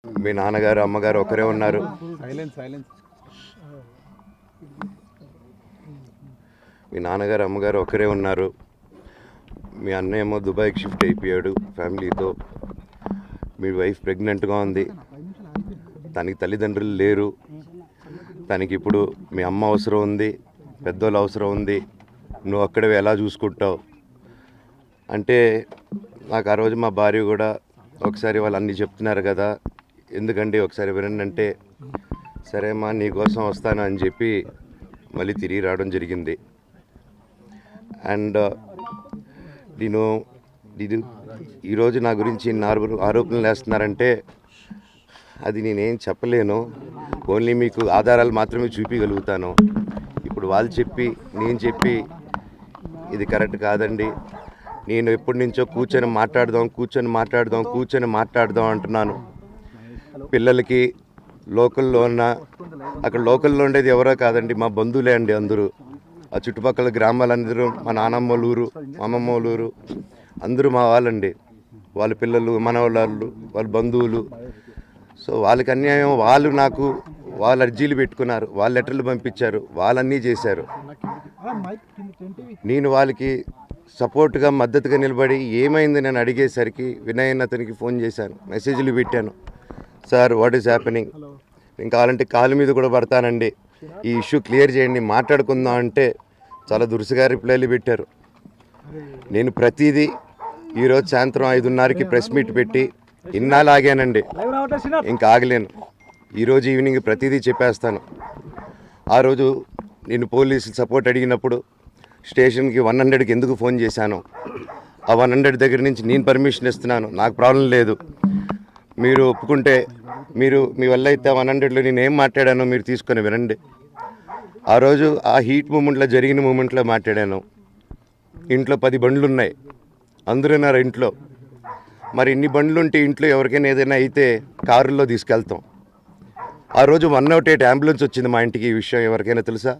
మీ నాన్నగారు అమ్మగారు ఒకరే ఉన్నారు. మీ నాన్నగారు అమ్మగారు ఒకరే ఉన్నారు. మీ అన్నయ్య ఏమో దుబాయ్కి షిఫ్ట్ అయిపోయాడు ఫ్యామిలీతో. మీ వైఫ్ ప్రెగ్నెంట్గా ఉంది. తనకి తల్లిదండ్రులు లేరు. తనకి ఇప్పుడు మీ అమ్మ అవసరం ఉంది, పెద్దోళ్ళు అవసరం ఉంది. నువ్వు అక్కడే ఎలా చూసుకుంటావు అంటే నాకు ఆ రోజు మా భార్య కూడా ఒకసారి వాళ్ళు అన్నీ చెప్తున్నారు కదా, ఎందుకండి ఒకసారి వినండి అంటే, సరే అమ్మా నీకోసం వస్తాను అని చెప్పి మళ్ళీ తిరిగి రావడం జరిగింది. అండ్ నేను ఈరోజు నా గురించి ఆరోపణలు వేస్తున్నారంటే అది నేనేం చెప్పలేను. ఓన్లీ మీకు ఆధారాలు మాత్రమే చూపించగలుగుతాను. ఇప్పుడు వాళ్ళు చెప్పి నేను చెప్పి ఇది కరెక్ట్ కాదండి. నేను ఎప్పటి నుంచో కూర్చొని మాట్లాడదాం అంటున్నాను. పిల్లలకి లోకల్లో అక్కడ లోకల్లో ఉండేది ఎవరో కాదండి, మా బంధువులే అండి. అందరూ ఆ చుట్టుపక్కల గ్రామాలందరూ మా నానమ్మ ఊరు, మా అమ్మమ్మ ఊరు అందరూ మా వాళ్ళండి. వాళ్ళ పిల్లలు, మనవాళ్ళు, వాళ్ళ బంధువులు. సో వాళ్ళకి అన్యాయం, వాళ్ళు అర్జీలు పెట్టుకున్నారు, వాళ్ళు లెటర్లు పంపించారు, వాళ్ళన్నీ చేశారు. నేను వాళ్ళకి సపోర్ట్గా మద్దతుగా నిలబడి ఏమైంది నేను అడిగేసరికి వినయ్ అతనికి ఫోన్ చేశాను, మెసేజ్లు పెట్టాను. సార్ వాట్ ఈస్ హ్యాపెనింగ్, నేను కావాలంటే కాలు మీద కూడా పడతానండి, ఈ ఇష్యూ క్లియర్ చేయండి, మాట్లాడుకుందాం అంటే చాలా దురుసుగా రిప్లైలు పెట్టారు. నేను ప్రతిదీ ఈరోజు సాయంత్రం 5:30కి ప్రెస్ మీట్ పెట్టి ఇన్నాళ్ళు ఆగానండి, ఇంకా ఆగలేను. ఈరోజు ఈవినింగ్ ప్రతిదీ చెప్పేస్తాను. ఆ రోజు నేను పోలీసులు సపోర్ట్ అడిగినప్పుడు స్టేషన్కి 100కి ఎందుకు ఫోన్ చేశాను, ఆ 100 దగ్గర నుంచి నేను పర్మిషన్ ఇస్తున్నాను, నాకు ప్రాబ్లం లేదు, మీరు ఒప్పుకుంటే మీరు మీ వల్ల అయితే 100లో నేను ఏం మాట్లాడానో మీరు తీసుకొని వినండి. ఆ రోజు ఆ హీట్ మూమెంట్లో జరిగిన మూమెంట్లో మాట్లాడాను. ఇంట్లో 10 బండ్లు ఉన్నాయి, అందరూ ఉన్నారు ఇంట్లో. మరి ఇన్ని బండ్లు ఉంటే ఇంట్లో ఎవరికైనా ఏదైనా అయితే కారుల్లో తీసుకెళ్తాం. ఆ రోజు 108 అంబులెన్స్ వచ్చింది మా ఇంటికి. ఈ విషయం ఎవరికైనా తెలుసా?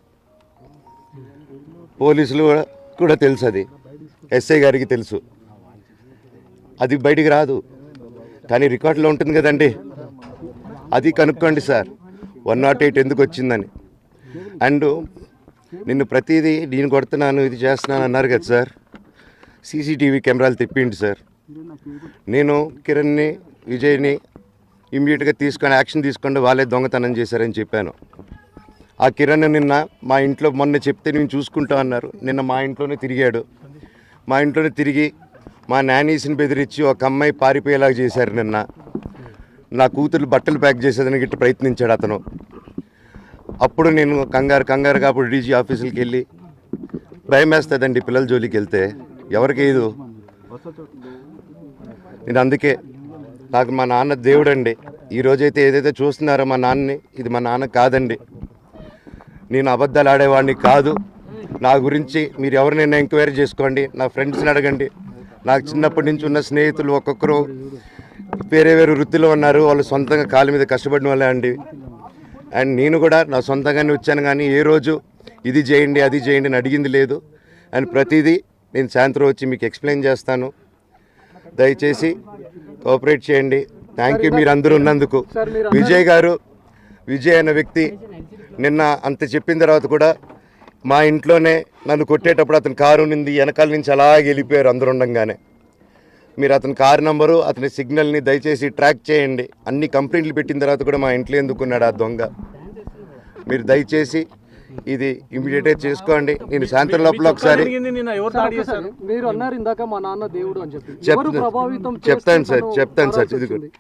పోలీసులు కూడా తెలుసు, అది ఎస్ఐ గారికి తెలుసు. అది బయటికి రాదు కానీ రికార్డులో ఉంటుంది కదండి, అది కనుక్కోండి సార్ 108 ఎందుకు వచ్చిందని. అండ్ నిన్ను ప్రతిదీ నేను కొడుతున్నాను, ఇది చేస్తున్నాను అన్నారు కదా సార్, సీసీటీవీ కెమెరాలు తెప్పిండి సార్. నేను కిరణ్ని, విజయ్ని ఇమ్మీడియట్గా తీసుకొని యాక్షన్ తీసుకోండి, వాళ్ళే దొంగతనం చేశారని చెప్పాను. ఆ కిరణ్ నిన్న మా ఇంట్లో మొన్న చెప్తే నేను చూసుకుంటా అన్నారు. నిన్న మా ఇంట్లోనే తిరిగాడు. మా ఇంట్లోనే తిరిగి మా నానీస్ని బెదిరించి ఒక అమ్మాయి పారిపోయేలాగా చేశారు. నిన్న నా కూతురు బట్టలు ప్యాక్ చేసేదానికి ఇట్లా ప్రయత్నించాడు అతను. అప్పుడు నేను కంగారుగా అప్పుడు డీజీ ఆఫీసులకి వెళ్ళి, భయం వేస్తుందండి పిల్లల జోలికి వెళ్తే, ఎవరికి ఇది. నేను అందుకే నాకు మా నాన్న దేవుడండి. ఈరోజైతే ఏదైతే చూస్తున్నారో మా నాన్నని, ఇది మా నాన్న కాదండి. నేను అబద్ధాలు ఆడేవాడిని కాదు. నా గురించి మీరు ఎవరినైనా ఎంక్వైరీ చేసుకోండి, నా ఫ్రెండ్స్ని అడగండి. నాకు చిన్నప్పటి నుంచి ఉన్న స్నేహితులు ఒక్కొక్కరు వేరే వృత్తిలో ఉన్నారు, వాళ్ళు సొంతంగా కాళ్ళ మీద కష్టపడిన వాళ్ళే అండి. అండ్ నేను కూడా నా సొంతంగానే వచ్చాను, కానీ ఏ రోజు ఇది చేయండి అది చేయండి అని అడిగింది లేదు. అండ్ ప్రతిదీ నేను సాయంత్రం వచ్చి మీకు ఎక్స్ప్లెయిన్ చేస్తాను. దయచేసి కోఆపరేట్ చేయండి. థ్యాంక్ యూ మీరు అందరూ ఉన్నందుకు. విజయ్ అనే వ్యక్తి నిన్న అంత చెప్పిన తర్వాత కూడా మా ఇంట్లోనే నన్ను కొట్టేటప్పుడు అతని కారు ఉంది, వెనకాల నుంచి అలాగే వెళ్ళిపోయారు అందరూ ఉండగానే. మీరు అతని కారు నెంబరు, అతని సిగ్నల్ని దయచేసి ట్రాక్ చేయండి. అన్ని కంప్లైంట్లు పెట్టిన తర్వాత కూడా మా ఇంట్లో ఎందుకున్నాడు ఆ దొంగ, మీరు దయచేసి ఇది ఇమీడియట్గా చేసుకోండి. నేను సాయంత్రం లోపల ఒకసారి చెప్తాను సార్. ఇది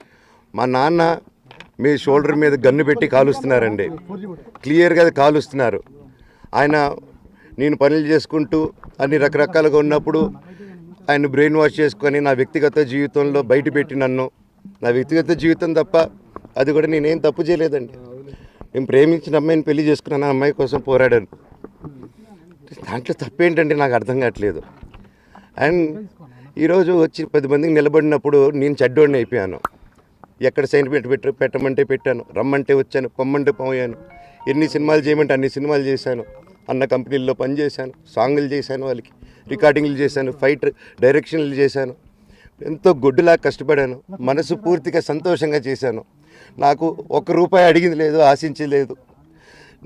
మా నాన్న మీ షోల్డర్ మీద గన్ను పెట్టి కాలుస్తున్నారండి, క్లియర్గా కాలుస్తున్నారు. ఆయన నేను పనులు చేసుకుంటూ అన్ని రకరకాలుగా ఉన్నప్పుడు ఆయన బ్రెయిన్ వాష్ చేసుకొని నా వ్యక్తిగత జీవితంలో బయట పెట్టి నన్ను, నా వ్యక్తిగత జీవితం తప్ప అది కూడా నేనేం తప్పు చేయలేదండి. నేను ప్రేమించిన అమ్మాయిని పెళ్లి చేసుకున్నాను, ఆ అమ్మాయి కోసం పోరాడాను. దాంట్లో తప్పేంటంటే నాకు అర్థం కావట్లేదు. అండ్ ఈరోజు వచ్చి 10 మందికి నిలబడినప్పుడు నేను చెడ్డోడిని అయిపోయాను. ఎక్కడ సైన్ పెట్టమంటే పెట్టాను, రమ్మంటే వచ్చాను, పొమ్మంటే పోయాను. ఎన్ని సినిమాలు చేయమంటే అన్ని సినిమాలు చేశాను. అన్న కంపెనీల్లో పనిచేశాను, సాంగులు చేశాను, వాళ్ళకి రికార్డింగ్లు చేశాను, ఫైట్ డైరెక్షన్లు చేశాను. ఎంతో గొడ్డులా కష్టపడాను, మనసు పూర్తిగా సంతోషంగా చేశాను. నాకు ఒక్క రూపాయి అడిగింది లేదు, ఆశించి లేదు.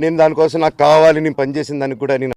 నేను దానికోసం నాకు కావాలి, నేను పనిచేసిన దానికి కూడా నేను